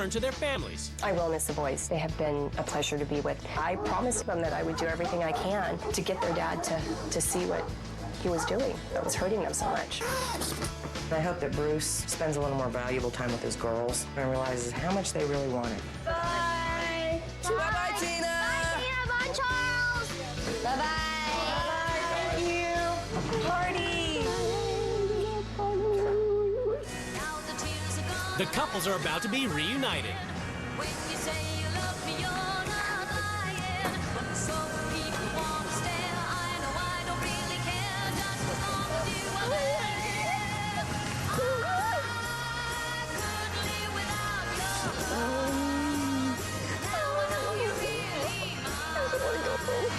to their families. I will miss the boys. They have been a pleasure to be with. I promised them that I would do everything I can to get their dad to see what he was doing that was hurting them so much. I hope that Bruce spends a little more valuable time with his girls and realizes how much they really want it. Bye. Bye-bye, Tina. Bye, Tina. Bye, Charles. Bye-bye. Bye. Thank you. Party. The couples are about to be reunited.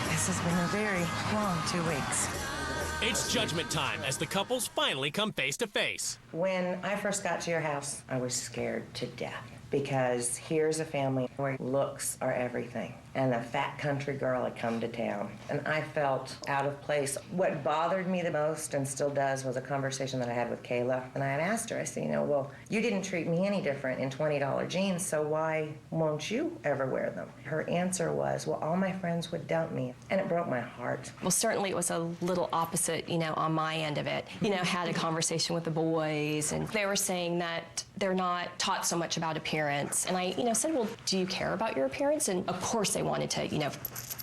This has been a very long 2 weeks. It's judgment time as the couples finally come face to face. When I first got to your house, I was scared to death because here's a family where looks are everything. And a fat country girl had come to town, and I felt out of place. What bothered me the most, and still does, was a conversation that I had with Kayla. And I had asked her, I said, well, you didn't treat me any different in $20 jeans, so why won't you ever wear them? Her answer was, well, all my friends would dump me. And it broke my heart. Well, certainly it was a little opposite, on my end of it. Had a conversation with the boys, and they were saying that they're not taught so much about appearance. And I, said, well, do you care about your appearance? And of course they wanted to,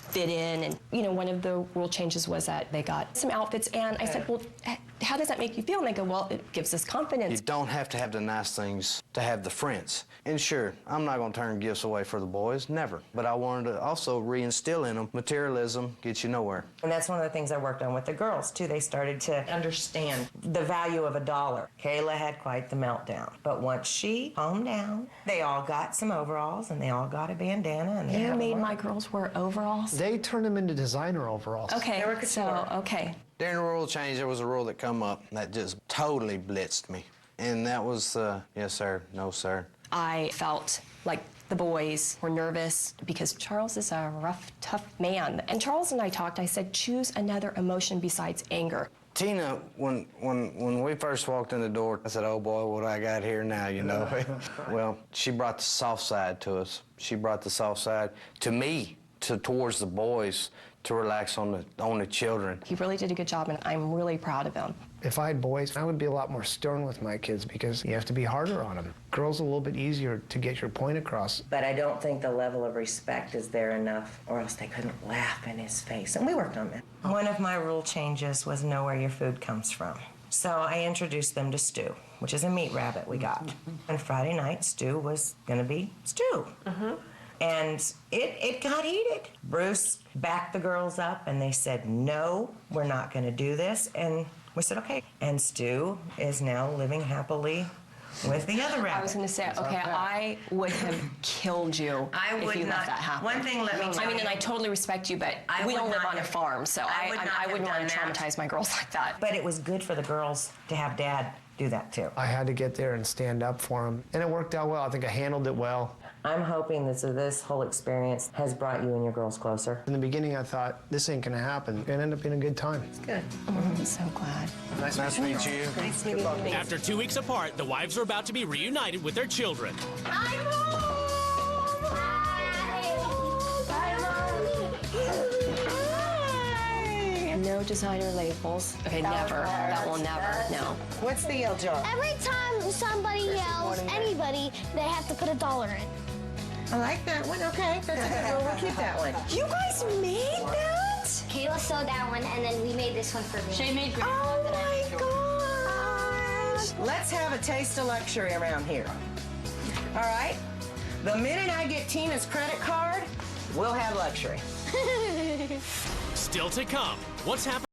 fit in. And, one of the rule changes was that they got some outfits. And I said, well, how does that make you feel? And they go, well, it gives us confidence. You don't have to have the nice things to have the friends. And sure, I'm not going to turn gifts away for the boys, never. But I wanted to also reinstill in them materialism gets you nowhere. And that's one of the things I worked on with the girls, too. They started to understand the value of $1. Kayla had quite the meltdown. But once she calmed down, they all got some overalls, and they all got a bandana. And You made my girls wear overalls? They turned them into designer overalls. Okay, They were couture. okay. During the rule change, there was a rule that come up that just totally blitzed me. And that was, yes, sir, no, sir. I felt like the boys were nervous because Charles is a rough, tough man. And Charles and I talked. I said, choose another emotion besides anger. Tina, when we first walked in the door, I said, oh boy, what I got here now, Well, she brought the soft side to us. She brought the soft side to me, towards the boys, to relax on the children. He really did a good job, and I'm really proud of him. If I had boys, I would be a lot more stern with my kids because you have to be harder on them. Girls are a little bit easier to get your point across. But I don't think the level of respect is there enough, or else they couldn't laugh in his face. And we worked on that. One of my rule changes was know where your food comes from. So I introduced them to stew, which is a meat rabbit we got. And Friday night, stew was going to be stew. And it got heated. Bruce backed the girls up, and they said, no, we're not going to do this. And we said, okay. And Stu is now living happily with the other rabbit. I was going to say, okay, I would have killed you if you let that happen. One thing, let me tell you. And I totally respect you, but we don't live on a farm, so I wouldn't want to traumatize my girls like that. But it was good for the girls to have Dad do that, too. I had to get there and stand up for them, and it worked out well. I think I handled it well. I'm hoping that this whole experience has brought you and your girls closer. In the beginning, I thought, this ain't gonna happen. It ended up being a good time. It's good. I'm so glad. Nice to meet you. Nice meeting you. After 2 weeks apart, the wives are about to be reunited with their children. I'm home! Bye, Mom! No designer labels. Okay, never. That will never, no. What's the yell jar? Every time somebody yells, anybody, they have to put $1 in. I like that one. Okay, that's a good one. We'll keep that one. You guys made that? Kayla sewed that one, and then we made this one for me. Shay made grandma. Oh my gosh! Let's have a taste of luxury around here. All right? The minute I get Tina's credit card, we'll have luxury. Still to come, what's happening?